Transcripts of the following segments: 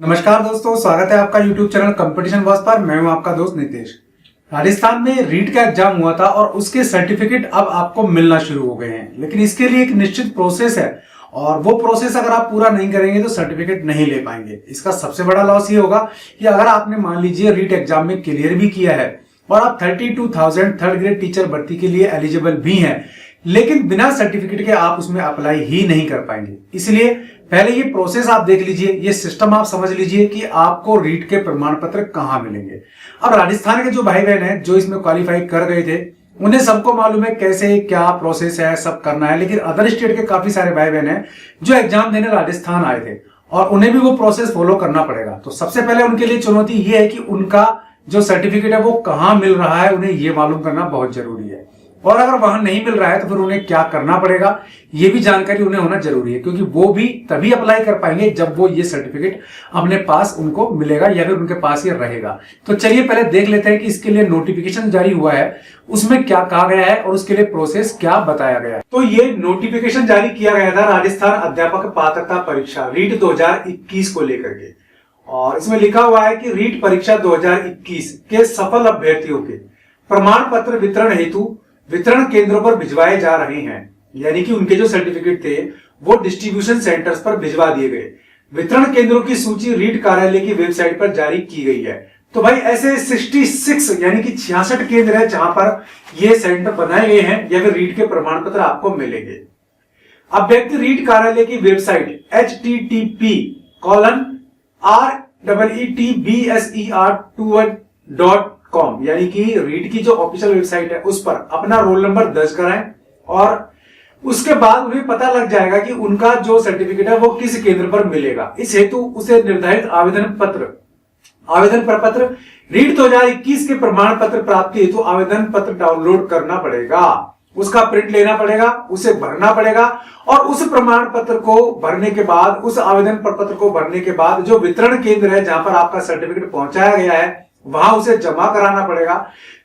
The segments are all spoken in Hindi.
नमस्कार दोस्तों, स्वागत है आपका YouTube चैनल कंपटीशन बॉस पर। मैं हूं आपका दोस्त नितेश। राजस्थान में रीट का एग्जाम हुआ था और उसके सर्टिफिकेट अब आपको मिलना शुरू हो गए हैं, लेकिन इसके लिए एक निश्चित प्रोसेस है और वो प्रोसेस अगर आप पूरा नहीं करेंगे तो सर्टिफिकेट नहीं ले पाएंगे। इसका सबसे बड़ा लॉस ये होगा कि अगर आपने मान लीजिए रीट एग्जाम में क्लियर भी किया है और आप 32,000 थर्ड ग्रेड टीचर भर्ती के लिए एलिजिबल भी हैं, लेकिन बिना सर्टिफिकेट के आप उसमें अप्लाई ही नहीं कर पाएंगे। इसलिए पहले ये प्रोसेस आप देख लीजिए, ये सिस्टम आप समझ लीजिए कि आपको रीट के प्रमाण पत्र कहां मिलेंगे। अब राजस्थान के जो भाई बहन हैं जो इसमें क्वालिफाई कर गए थे, उन्हें सबको मालूम है कैसे क्या प्रोसेस है, सब करना है। लेकिन अदर स्टेट के काफी सारे भाई बहन हैं जो एग्जाम देने राजस्थान आए थे और उन्हें भी वो प्रोसेस फॉलो करना पड़ेगा। तो सबसे पहले उनके लिए चुनौती ये है कि उनका जो सर्टिफिकेट है वो कहां मिल रहा है, उन्हें ये मालूम करना बहुत जरूरी है। और अगर वहां नहीं मिल रहा है तो फिर उन्हें क्या करना पड़ेगा, ये भी जानकारी उन्हें होना जरूरी है, क्योंकि वो भी तभी अप्लाई कर पाएंगे जब वो ये सर्टिफिकेट अपने पास उनको मिलेगा या फिर उनके पास ये रहेगा। तो चलिए पहले देख लेते हैं कि इसके लिए नोटिफिकेशन जारी हुआ है, उसमें क्या कहा गया है और उसके लिए प्रोसेस क्या बताया गया है। तो ये नोटिफिकेशन जारी किया गया था राजस्थान अध्यापक पात्रता परीक्षा रीट 2021 को लेकर के, और इसमें लिखा हुआ है कि रीट परीक्षा 2021 के सफल अभ्यर्थियों के प्रमाण पत्र वितरण हेतु वितरण केंद्रों पर भिजवाए जा रहे हैं। यानी कि उनके जो सर्टिफिकेट थे वो डिस्ट्रीब्यूशन सेंटर्स पर भिजवा दिए गए। वितरण केंद्रों की सूची रीट कार्यालय की वेबसाइट पर जारी की गई है। तो भाई ऐसे 66 यानी कि 66 केंद्र है जहां पर ये सेंटर बनाए गए हैं या फिर रीट के प्रमाण पत्र आपको मिलेंगे। अभ्यर्थी रीट कार्यालय की वेबसाइट http://retbser21.com यानी कि रीट की जो ऑफिशियल वेबसाइट है उस पर अपना रोल नंबर दर्ज कराएं और उसके बाद उन्हें पता लग जाएगा कि उनका जो सर्टिफिकेट है वो किस केंद्र पर मिलेगा। इस हेतु उसे निर्धारित आवेदन प्रपत्र रीट 2021 के प्रमाण पत्र प्राप्ति हेतु आवेदन पत्र डाउनलोड करना पड़ेगा, उसका प्रिंट लेना पड़ेगा, उसे भरना पड़ेगा और उस प्रमाण पत्र को भरने के बाद, उस आवेदन प्रपत्र को भरने के बाद जो वितरण केंद्र है जहां पर आपका सर्टिफिकेट पहुंचाया गया है वहां उसे जमा कराना पड़ेगा।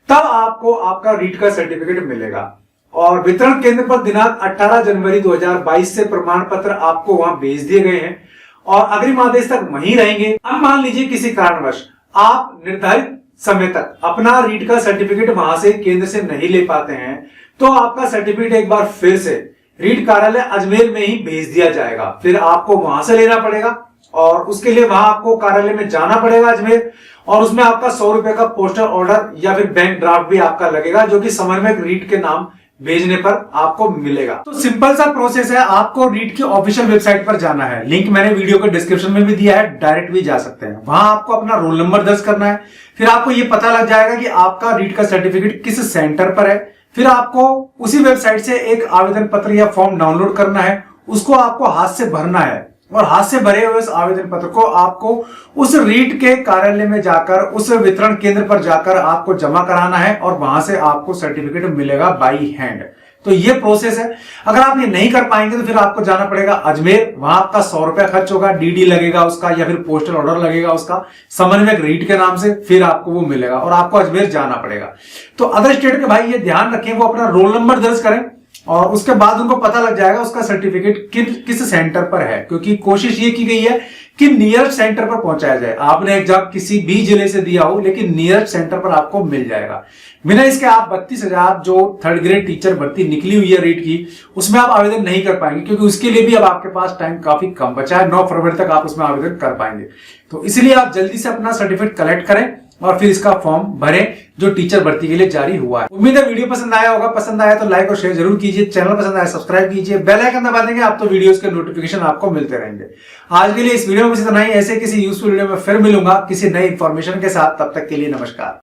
तब आपको आपका रीट का सर्टिफिकेट मिलेगा। और वितरण केंद्र पर दिनांक 18 जनवरी 2022 से प्रमाण पत्र आपको वहां भेज दिए गए हैं और अग्रिम आदेश तक वहीं रहेंगे। अब मान लीजिए किसी कारणवश आप निर्धारित समय तक अपना रीट का सर्टिफिकेट वहां से केंद्र से नहीं ले पाते हैं, तो आपका सर्टिफिकेट एक बार फिर से रीट कार्यालय अजमेर में ही भेज दिया जाएगा। फिर आपको वहां से लेना पड़ेगा और उसके लिए वहां आपको कार्यालय में जाना पड़ेगा अजमेर, और उसमें आपका 100 रुपए का पोस्टल ऑर्डर या फिर बैंक ड्राफ्ट भी आपका लगेगा, जो कि समन्वयक रीट के नाम भेजने पर आपको मिलेगा। तो सिंपल सा प्रोसेस है, आपको रीट की ऑफिशियल वेबसाइट पर जाना है। लिंक मैंने वीडियो के डिस्क्रिप्शन में भी दिया है, डायरेक्ट भी जा सकते हैं। वहां आपको अपना रोल नंबर दर्ज करना है, फिर आपको यह पता लग जाएगा कि आपका रीट का सर्टिफिकेट किस सेंटर पर है। फिर आपको उसी वेबसाइट से एक आवेदन पत्र या फॉर्म डाउनलोड करना है, उसको आपको हाथ से भरना है और हाथ से भरे हुए उस आवेदन पत्र को आपको उस रीट के कार्यालय में जाकर, उस वितरण केंद्र पर जाकर आपको जमा कराना है और वहां से आपको सर्टिफिकेट मिलेगा बाई हैंड। तो ये प्रोसेस है। अगर आप ये नहीं कर पाएंगे तो फिर आपको जाना पड़ेगा अजमेर, वहां आपका 100 रुपया खर्च होगा, डीडी लगेगा उसका या फिर पोस्टल ऑर्डर लगेगा उसका समन्वयक रीट के नाम से, फिर आपको वो मिलेगा और आपको अजमेर जाना पड़ेगा। तो अदर स्टेट के भाई ये ध्यान रखें, वो अपना रोल नंबर दर्ज करें और उसके बाद उनको पता लग जाएगा उसका सर्टिफिकेट किस सेंटर पर है, क्योंकि कोशिश ये की गई है कि नियर सेंटर पर पहुंचाया जाए। आपने एग्जाम किसी भी जिले से दिया हो लेकिन नियर सेंटर पर आपको मिल जाएगा। बिना इसके आप 32,000 जो थर्ड ग्रेड टीचर भर्ती निकली हुई है रीट की, उसमें आप आवेदन नहीं कर पाएंगे, क्योंकि उसके लिए भी अब आपके पास टाइम काफी कम बचा है। 9 फरवरी तक आप उसमें आवेदन कर पाएंगे। तो इसलिए आप जल्दी से अपना सर्टिफिकेट कलेक्ट करें और फिर इसका फॉर्म भरें जो टीचर भर्ती के लिए जारी हुआ है। उम्मीद है वीडियो पसंद आया होगा। पसंद आया तो लाइक और शेयर जरूर कीजिए। चैनल पसंद आया सब्सक्राइब कीजिए, बेल आइकन दबा देंगे आप तो वीडियोस के नोटिफिकेशन आपको मिलते रहेंगे। आज के लिए इस वीडियो में इतना ही। ऐसे किसी यूजफुल वीडियो में फिर मिलूंगा किसी नई इंफॉर्मेशन के साथ। तब तक के लिए नमस्कार।